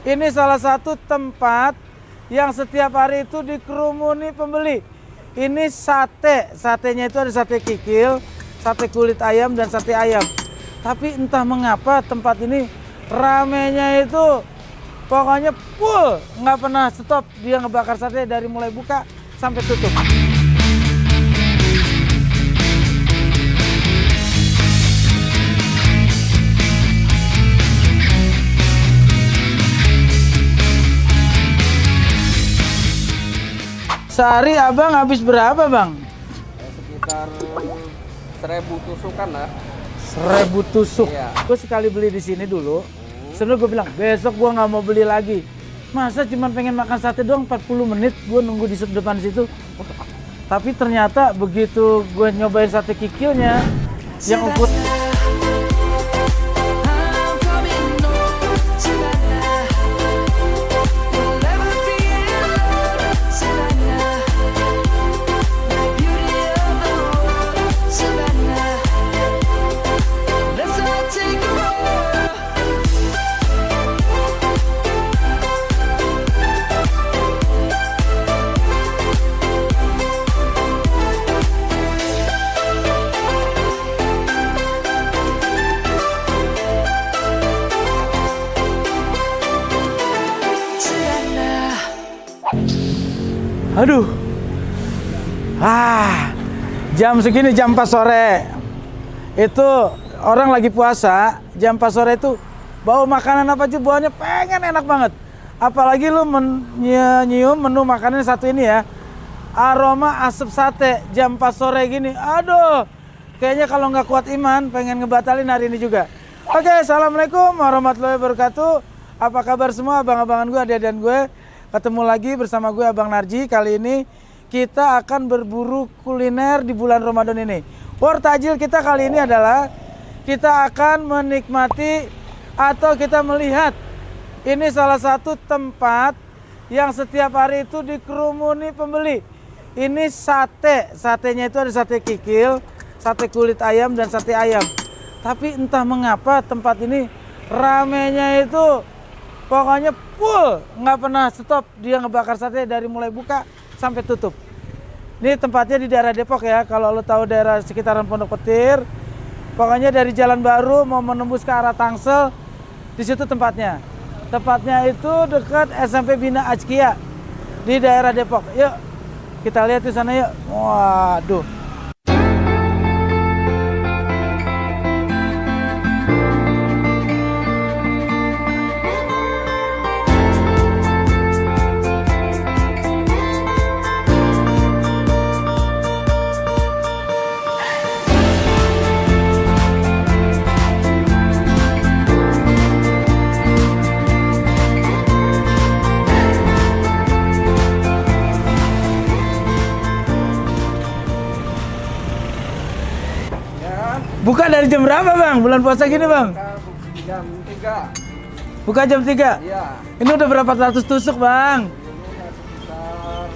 Ini salah satu tempat yang setiap hari itu dikerumuni pembeli. Ini sate, satenya itu ada sate kikil, sate kulit ayam, dan sate ayam. Tapi entah mengapa tempat ini ramenya itu pokoknya full, nggak pernah stop. Dia ngebakar sate dari mulai buka sampai tutup. Sehari abang habis berapa bang? Sekitar 1000 tusukan lah. 1000 tusuk. Iya. Gue sekali beli di sini dulu. Sebenarnya gue bilang besok gue nggak mau beli lagi. Masa cuma pengen makan sate doang 40 menit gue nunggu di depan situ. Tapi ternyata begitu gue nyobain sate kikilnya yang ukuran aduh. Jam segini jam 4 sore. Itu orang lagi puasa, jam 4 sore itu bau makanan apa aja baunya pengen enak banget. Apalagi lu nyium menu makanan satu ini ya. Aroma asap sate jam 4 sore gini. Aduh. Kayaknya kalau nggak kuat iman pengen ngebatalin hari ini juga. Oke, assalamualaikum warahmatullahi wabarakatuh. Apa kabar semua abang-abangan gue, adik-adikan gue? Ketemu lagi bersama gue Abang Narji. Kali ini kita akan berburu kuliner di bulan Ramadan ini. War tajil kita kali ini adalah kita akan menikmati atau kita melihat ini salah satu tempat yang setiap hari itu dikerumuni pembeli. Ini sate, satenya itu ada sate kikil, sate kulit ayam, dan sate ayam. Tapi entah mengapa tempat ini ramenya itu pokoknya full, nggak pernah stop. Dia ngebakar sate dari mulai buka sampai tutup. Ini tempatnya di daerah Depok ya. Kalau lo tahu daerah sekitaran Pondok Petir, pokoknya dari Jalan Baru mau menembus ke arah Tangsel, di situ tempatnya. Tempatnya itu dekat SMP Bina Ajkia di daerah Depok. Yuk kita lihat di sana yuk. Waduh. Buka dari jam berapa bang? Bulan puasa gini bang? Jam 3. Buka jam 3? Iya. Ini udah berapa ratus tusuk bang? Ini sekitar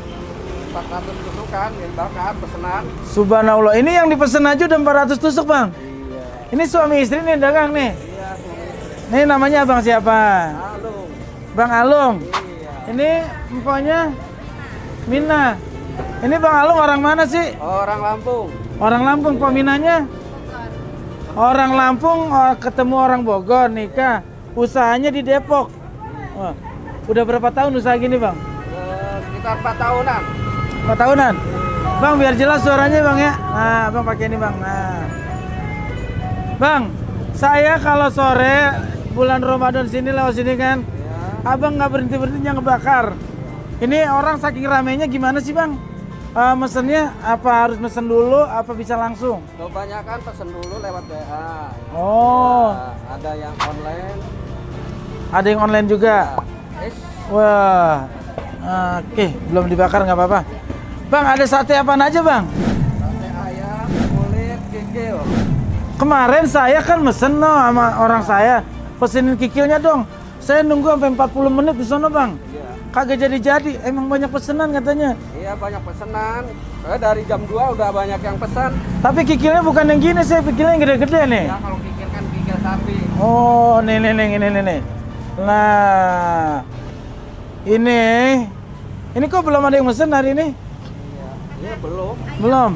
400 tusukan yang bakar pesanan. Subhanallah, ini yang dipesen aja udah 400 tusuk bang? Iya. Ini suami istri nih dagang nih? Iya. Ini namanya abang siapa? Alung. Bang Alung? Iya. Ini empoknya Mina. Ini Bang Alung orang mana sih? Orang Lampung. Orang Lampung, Pak Minanya? Orang Lampung ketemu orang Bogor nikah, usahanya di Depok. Wah, udah berapa tahun usaha gini bang? Sekitar 4 tahunan. 4 tahunan? Bang biar jelas suaranya bang ya. Nah bang pakai ini bang. Nah, bang, saya kalau sore bulan Ramadan sini lewat sini kan, Ya. abang nggak berhenti-berhentinya ngebakar. Ini orang saking ramenya gimana sih bang? Mesennya apa harus mesen dulu, apa bisa langsung? Kebanyakan pesen dulu lewat WA. Oh, Ya, ada yang online. ada yang online juga. Ya. Wah, oke, belum dibakar nggak apa-apa. Bang, ada sate apaan aja bang? Sate ayam, kulit, kikil. Kemarin saya kan mesen no sama orang saya, pesenin kikilnya dong. Saya nunggu sampai 40 menit di sana bang. Iya. Kagak jadi-jadi, emang banyak pesenan katanya. Iya banyak pesanan. Dari jam 2 udah banyak yang pesan. Tapi kikilnya bukan yang gini, saya kikilnya yang gede-gede nih. Ya kalau kikil kan kikil sapi. Oh, nih. Nah, ini kok belum ada yang mesen hari ini? Iya, iya belum. Belum.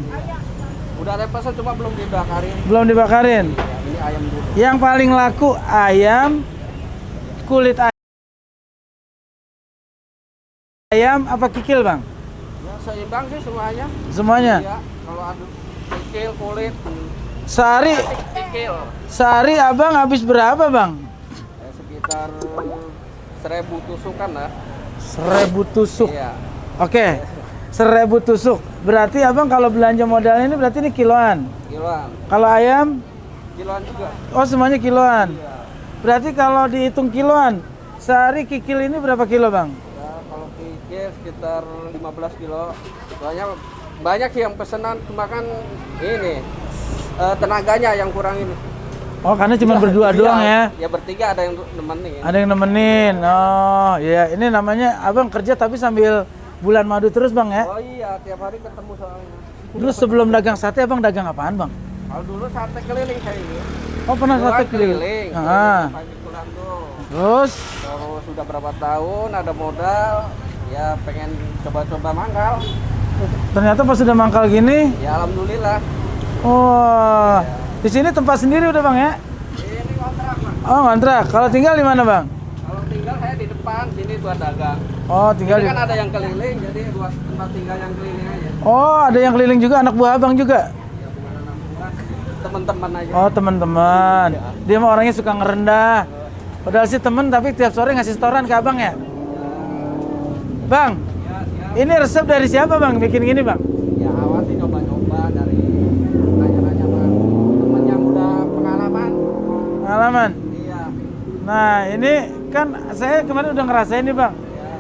Udah ada pesan cuma belum dibakarin. Belum dibakarin. Ya, ini ayam dulu. Yang paling laku ayam, kulit ayam apa kikil, Bang? Ya seimbang sih semuanya. Semuanya. Iya, kalau ada kikil, kulit, Sehari kikil. Abang habis berapa, Bang? Ya, sekitar 1.000 tusukan lah. 1.000 tusuk. Iya. Oke. 1.000 tusuk. Berarti Abang kalau belanja modalnya ini berarti ini kiloan. Kiloan. Kalau ayam, Kiloan juga. oh semuanya kiloan. Iya. Berarti kalau dihitung kiloan, sehari kikil ini berapa kilo, Bang? Ya, kalau kikil sekitar 15 kilo. Soalnya banyak sih yang pesanan, cuma kan ini tenaganya yang kurang ini. Oh, karena cuma Iya, berdua iya. doang ya. Ya bertiga ada yang nemenin. Ada yang nemenin. Oh, iya. Ini namanya Abang kerja tapi sambil bulan madu terus, Bang ya. Oh iya, tiap hari ketemu soalnya. Terus sebelum dagang sate Abang dagang apaan, Bang? Kalau dulu sate keliling saya ini. Oh, pernah Dulu sate kan keliling. keliling Ah. pagi pulang tuh. Terus Terus sudah berapa tahun ada modal, ya pengen coba-coba mangkal. ternyata pas sudah mangkal gini, Ya alhamdulillah. oh, di sini tempat sendiri udah, Bang ya? Ini kontrak, Mas. Oh, ngontrak. Kalau tinggal di mana, Bang? Kalau tinggal saya di depan, sini buat dagang. Oh, tinggal Ini di. kan ada yang keliling, jadi buat tempat tinggal yang keliling aja. Oh, ada yang keliling juga, anak buah Abang juga. Ya kemana-mana. Teman-teman aja. Oh, teman-teman. Dia mah orangnya suka ngerendah. Padahal sih temen tapi tiap sore ngasih setoran ke Abang ya? Bang, ini resep dari siapa, Bang? Bikin gini, Bang? Ya awal sih nyoba-nyoba dari nanya-nanya sama teman yang udah pengalaman. Pengalaman. Iya. Nah, ini kan saya kemarin udah ngerasain nih, Bang.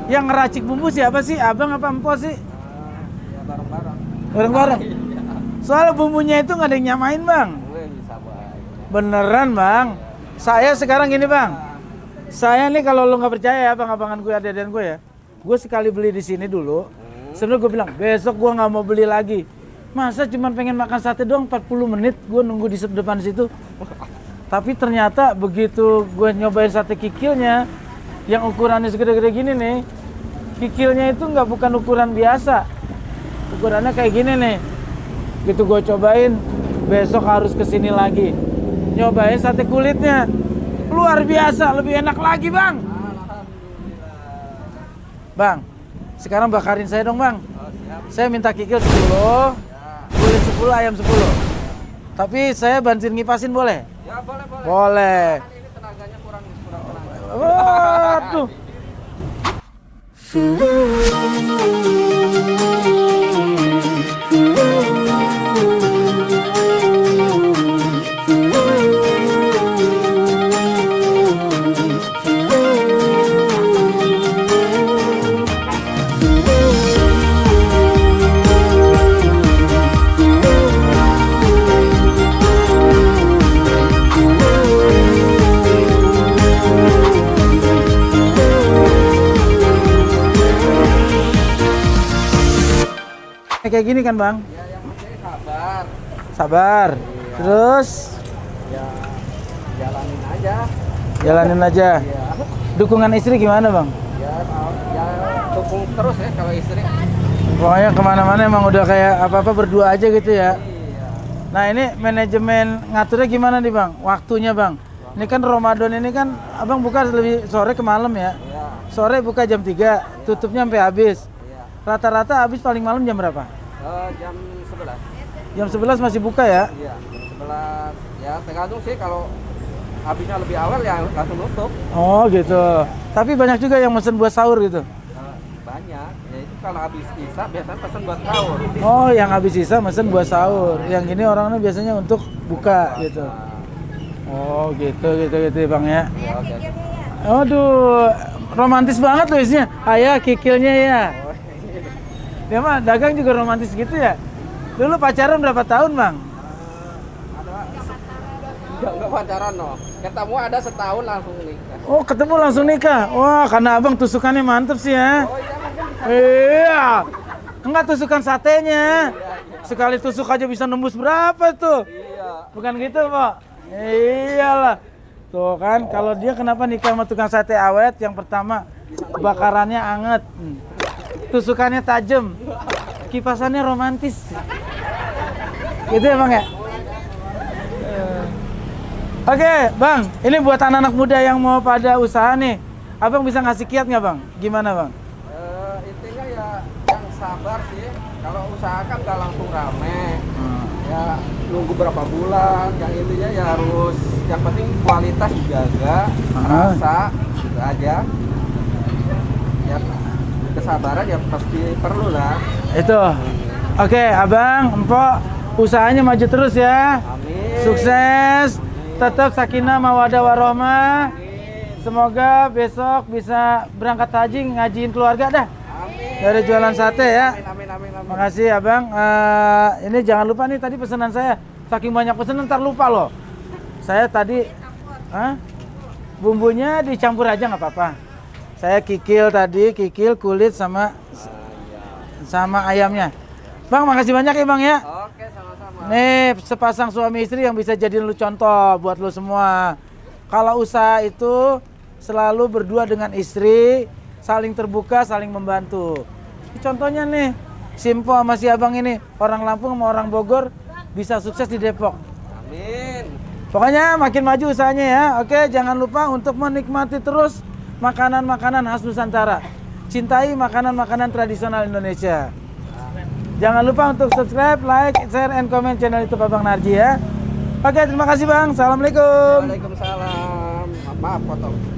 Yang ngeracik bumbu siapa sih? Abang apa Empo sih? Ya bareng-bareng. Bareng-bareng. Iya. Soal bumbunya itu nggak ada yang nyamain, Bang. Wih, bisa baik. Beneran, Bang. Saya sekarang gini, Bang. Saya nih kalau lu nggak percaya ya, abang-abangan gue, adik-adikan gue ya. Gue sekali beli di sini dulu. Sebenarnya gue bilang, besok gue nggak mau beli lagi. Masa cuma pengen makan sate doang 40 menit gue nunggu di depan situ. Tapi ternyata begitu gue nyobain sate kikilnya, yang ukurannya segede-gede gini nih, kikilnya itu nggak bukan ukuran biasa. Ukurannya kayak gini nih. Gitu gue cobain, besok harus kesini lagi. Nyobain sate kulitnya. Luar biasa, lebih enak lagi, Bang. Bang, sekarang bakarin saya dong, Bang. Oh, siap. Saya minta kikil 10, kulit 10, ayam 10. Tapi saya bantuin ngipasin boleh? Ya boleh boleh. Boleh. Kan ini tenaganya kurang tenaga. Waduh. Kayak gini kan, Bang? Ya yang penting sabar. Sabar. Terus Ya jalanin aja. jalanin aja. Ya. Dukungan istri gimana, Bang? Ya dukung terus ya kalau istri. Pokoknya kemana-mana emang udah kayak apa-apa berdua aja gitu ya. Iya. Nah, ini manajemen ngaturnya gimana nih, Bang? Waktunya, Bang. Ini kan Ramadan ini kan Abang buka lebih sore ke malam ya. Iya. Sore buka jam 3, tutupnya sampai habis. Iya. Rata-rata habis paling malam jam berapa? Jam 11. Jam 11 masih buka ya? Iya, jam 11. Ya tergantung sih kalau habisnya lebih awal ya langsung nutup. Oh, gitu. Tapi banyak juga yang mesen buat sahur gitu. Banyak. Ya itu kalau habis isa biasanya pesan buat sahur. Oh, yang habis sisa mesen buat sahur. Yang ini orangnya biasanya untuk buka gitu. Oh, gitu Bang ya. Ya, oke. Aduh, romantis banget loh isinya. Ayah kikilnya ya. Dia mah dagang juga romantis gitu ya. Dulu pacaran berapa tahun, Bang? Enggak pacaran no. Ketemu ada setahun langsung nikah. Oh, ketemu langsung nikah. Wah, karena Abang tusukannya mantep sih ya. Oh iya mungkin. Iya. Enggak tusukan satenya. Sekali tusuk aja bisa nembus berapa tuh? Iya. Bukan gitu, Pak? Iyalah. Tuh kan, kalau dia kenapa nikah sama tukang sate awet? Yang pertama, bakarannya anget, tusukannya tajam, kipasannya romantis. Gitu ya Bang ya? Oke Bang, ini buat anak-anak muda yang mau pada usaha nih, Abang bisa ngasih kiat nggak Bang? Gimana Bang? Intinya ya yang sabar sih. Kalau usaha kan nggak langsung rame. Ya nunggu berapa bulan. Yang intinya ya harus, yang penting kualitas dijaga, rasa gitu aja. Ya kesabaran ya pasti perlu lah. Itu. Oke, Abang, Empok, usahanya maju terus ya. Amin. Sukses. Amin. Tetap sakinah mawadah warohmah. Amin. Semoga besok bisa berangkat haji ngajiin keluarga dah. Amin. Dari jualan sate ya. Amin, amin, amin. Makasih Abang. Ini jangan lupa nih tadi pesanan saya. Saking banyak pesanan ntar lupa loh. Saya tadi bumbunya dicampur aja nggak apa-apa. Saya kikil tadi, kikil kulit sama ayamnya. Bang, makasih banyak ya Bang ya. Oke, sama-sama. Nih sepasang suami istri yang bisa jadiin lu contoh buat lu semua. Kalau usaha itu selalu berdua dengan istri, saling terbuka, saling membantu. Ini contohnya nih, Simpo sama si Abang ini, orang Lampung sama orang Bogor bisa sukses di Depok. Amin. Pokoknya makin maju usahanya ya. Oke, jangan lupa untuk menikmati terus makanan-makanan khas Nusantara. Cintai makanan-makanan tradisional Indonesia. Jangan lupa untuk subscribe, like, share, and comment channel YouTube Abang Narji ya. Oke, terima kasih Bang. Assalamualaikum. Waalaikumsalam. Maaf potong.